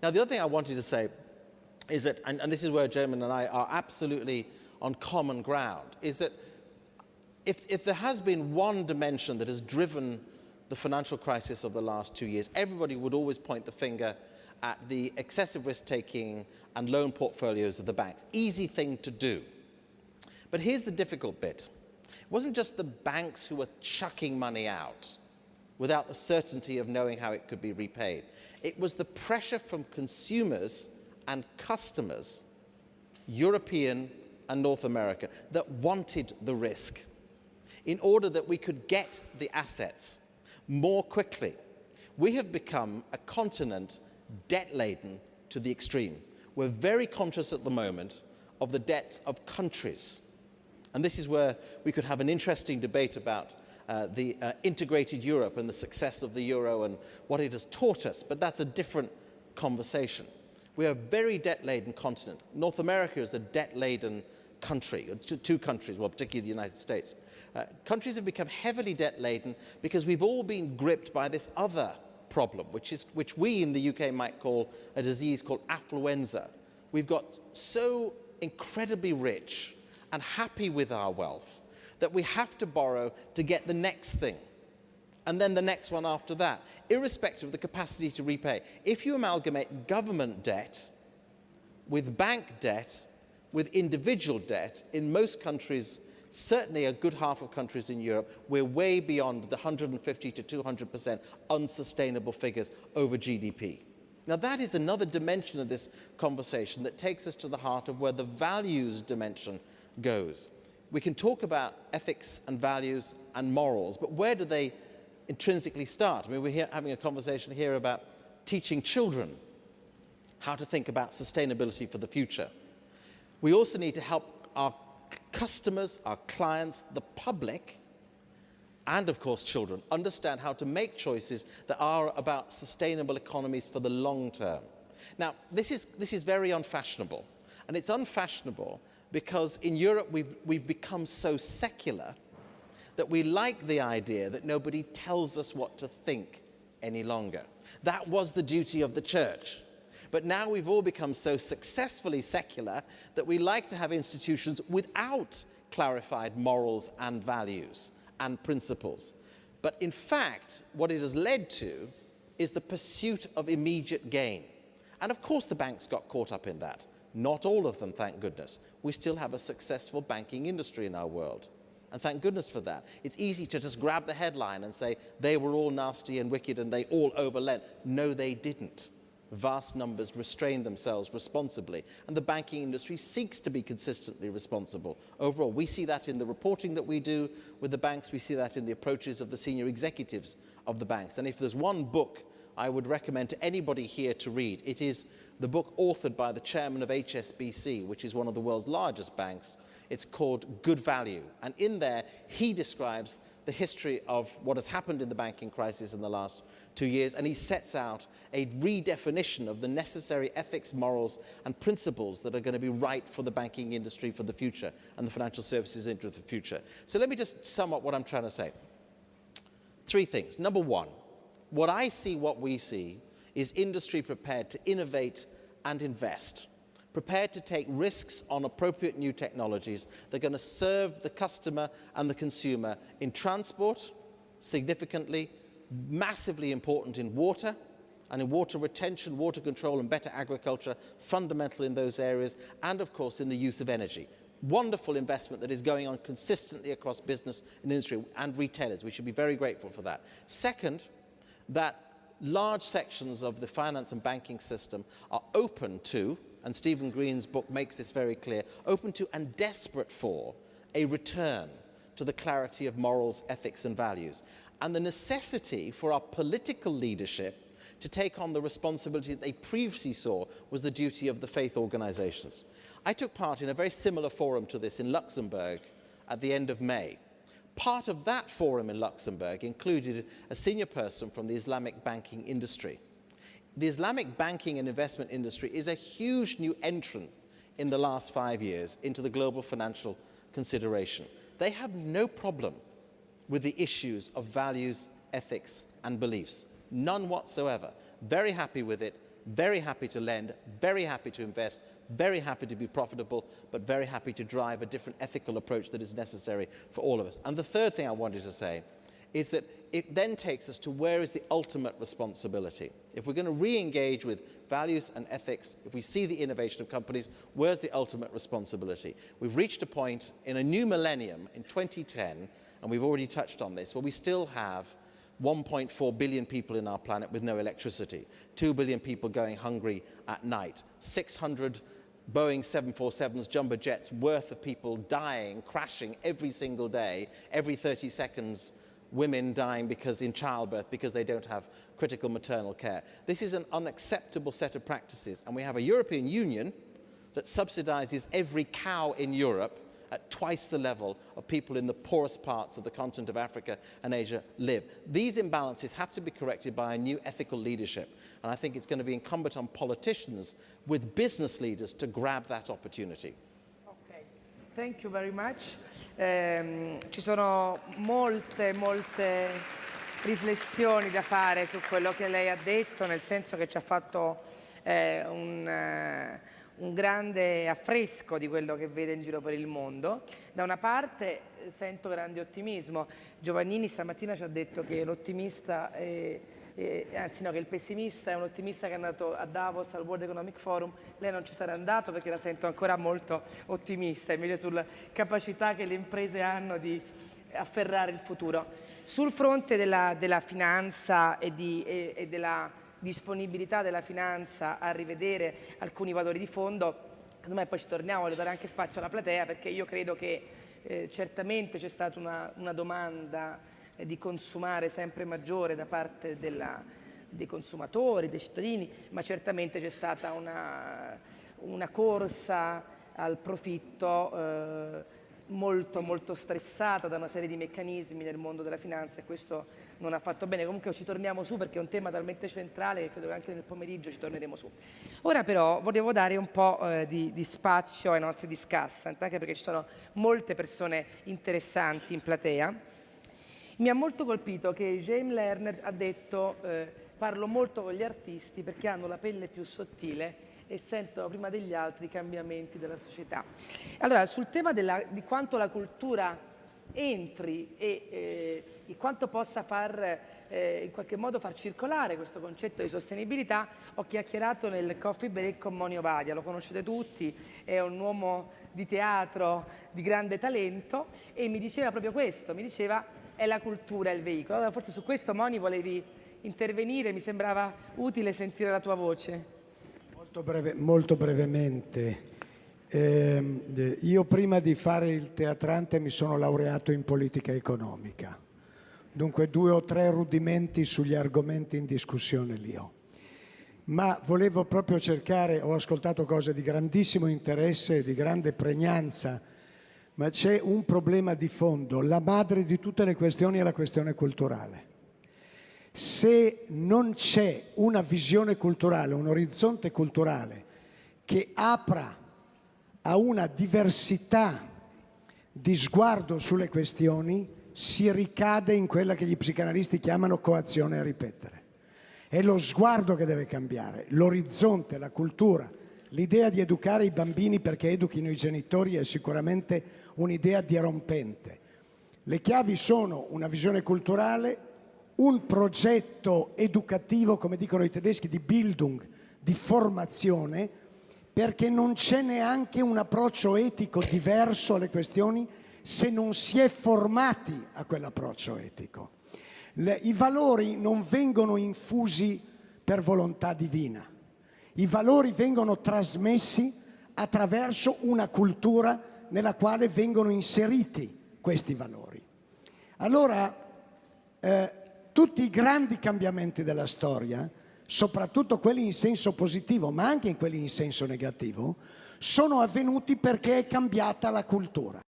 Now, the other thing I wanted to say is that, and this is where German and I are absolutely on common ground, is that if there has been one dimension that has driven the financial crisis of the last 2 years, everybody would always point the finger at the excessive risk-taking and loan portfolios of the banks. Easy thing to do. But here's the difficult bit. It wasn't just the banks who were chucking money out without the certainty of knowing how it could be repaid. It was the pressure from consumers and customers, European and North America, that wanted the risk in order that we could get the assets more quickly. We have become a continent debt-laden to the extreme. We're very conscious at the moment of the debts of countries. And this is where we could have an interesting debate about the integrated Europe and the success of the euro and what it has taught us, but that's a different conversation. We are a very debt-laden continent. North America is a debt-laden country, two countries, well, particularly the United States. Countries have become heavily debt-laden because we've all been gripped by this other problem, which we in the UK might call a disease called affluenza. We've got so incredibly rich and happy with our wealth that we have to borrow to get the next thing, and then the next one after that, irrespective of the capacity to repay. If you amalgamate government debt with bank debt, with individual debt, in most countries, certainly a good half of countries in Europe, we're way beyond the 150 to 200% unsustainable figures over GDP. Now that is another dimension of this conversation that takes us to the heart of where the values dimension goes. We can talk about ethics and values and morals, but where do they intrinsically start? I mean, we're having a conversation here about teaching children how to think about sustainability for the future. We also need to help our customers, our clients, the public, and of course children, understand how to make choices that are about sustainable economies for the long term. Now, this is very unfashionable, and it's unfashionable because in Europe we've become so secular that we like the idea that nobody tells us what to think any longer. That was the duty of the church. But now we've all become so successfully secular that we like to have institutions without clarified morals and values and principles. But in fact, what it has led to is the pursuit of immediate gain. And of course the banks got caught up in that. Not all of them, thank goodness. We still have a successful banking industry in our world. And thank goodness for that. It's easy to just grab the headline and say they were all nasty and wicked and they all overlent. No, they didn't. Vast numbers restrain themselves responsibly, and the banking industry seeks to be consistently responsible. Overall, we see that in the reporting that we do with the banks, we see that in the approaches of the senior executives of the banks. And if there's one book I would recommend to anybody here to read, it is the book authored by the chairman of HSBC, which is one of the world's largest banks. It's called Good Value, and in there he describes the history of what has happened in the banking crisis in the last 2 years, and he sets out a redefinition of the necessary ethics, morals, and principles that are going to be right for the banking industry for the future and the financial services into the future. So let me just sum up what I'm trying to say. 3 things. Number 1, what we see is industry prepared to innovate and invest, prepared to take risks on appropriate new technologies that are going to serve the customer and the consumer in transport, significantly, massively important in water, and in water retention, water control, and better agriculture, fundamental in those areas, and of course in the use of energy. Wonderful investment that is going on consistently across business and industry and retailers. We should be very grateful for that. Second, that large sections of the finance and banking system are open to, and Stephen Green's book makes this very clear, open to and desperate for a return to the clarity of morals, ethics, and values. And the necessity for our political leadership to take on the responsibility that they previously saw was the duty of the faith organizations. I took part in a very similar forum to this in Luxembourg at the end of May. Part of that forum in Luxembourg included a senior person from the Islamic banking industry. The Islamic banking and investment industry is a huge new entrant in the last 5 years into the global financial consideration. They have no problem with the issues of values, ethics, and beliefs. None whatsoever. Very happy with it, very happy to lend, very happy to invest, very happy to be profitable, but very happy to drive a different ethical approach that is necessary for all of us. And the third thing I wanted to say is that it then takes us to where is the ultimate responsibility. If we're going to re-engage with values and ethics, if we see the innovation of companies, where's the ultimate responsibility? We've reached a point in a new millennium, in 2010, and we've already touched on this, where we still have 1.4 billion people in our planet with no electricity, 2 billion people going hungry at night, 600 Boeing 747s, jumbo jets worth of people dying, crashing every single day, every 30 seconds, women dying because in childbirth because they don't have critical maternal care. This is an unacceptable set of practices, and we have a European Union that subsidizes every cow in Europe at twice the level of people in the poorest parts of the continent of Africa and Asia live. These imbalances have to be corrected by a new ethical leadership, and I think it's going to be incumbent on politicians with business leaders to grab that opportunity. Okay, thank you very much. Ci sono molte riflessioni da fare su quello che lei ha detto, nel senso che ci ha fatto un grande affresco di quello che vede in giro per il mondo. Da una parte sento grande ottimismo. Giovannini stamattina ci ha detto che l'ottimista, anzi no, che il pessimista è un ottimista che è andato a Davos al World Economic Forum. Lei non ci sarà andato perché la sento ancora molto ottimista, invece sulla capacità che le imprese hanno di afferrare il futuro. Sul fronte della finanza e della disponibilità della finanza a rivedere alcuni valori di fondo, secondo me poi ci torniamo, voglio dare anche spazio alla platea, perché io credo che certamente c'è stata una domanda di consumare sempre maggiore da parte dei consumatori, dei cittadini, ma certamente c'è stata una corsa al profitto molto stressata da una serie di meccanismi nel mondo della finanza, e questo non ha fatto bene. Comunque ci torniamo su perché è un tema talmente centrale che credo che anche nel pomeriggio ci torneremo su. Ora però volevo dare un po' di spazio ai nostri discussant, anche perché ci sono molte persone interessanti in platea. Mi ha molto colpito che James Lerner ha detto parlo molto con gli artisti perché hanno la pelle più sottile e sentono prima degli altri i cambiamenti della società. Allora, sul tema di quanto la cultura entri e di quanto possa in qualche modo far circolare questo concetto di sostenibilità, ho chiacchierato nel coffee break con Moni Ovadia, lo conoscete tutti, è un uomo di teatro di grande talento, e mi diceva proprio questo, mi diceva è la cultura il veicolo. Allora, forse su questo, Moni, volevi intervenire, mi sembrava utile sentire la tua voce. Molto brevemente, io prima di fare il teatrante mi sono laureato in politica economica, dunque 2 o 3 rudimenti sugli argomenti in discussione li ho. Ma volevo proprio ho ascoltato cose di grandissimo interesse e di grande pregnanza, ma c'è un problema di fondo. La madre di tutte le questioni è la questione culturale. Se non c'è una visione culturale, un orizzonte culturale che apra a una diversità di sguardo sulle questioni, si ricade in quella che gli psicanalisti chiamano coazione a ripetere. È lo sguardo che deve cambiare, l'orizzonte, la cultura. L'idea di educare i bambini perché educhino i genitori è sicuramente un'idea dirompente. Le chiavi sono una visione culturale, un progetto educativo, come dicono i tedeschi, di Bildung, di formazione, perché non c'è neanche un approccio etico diverso alle questioni se non si è formati a quell'approccio etico. I valori non vengono infusi per volontà divina, i valori vengono trasmessi attraverso una cultura nella quale vengono inseriti questi valori. Allora, tutti i grandi cambiamenti della storia, soprattutto quelli in senso positivo, ma anche in quelli in senso negativo, sono avvenuti perché è cambiata la cultura.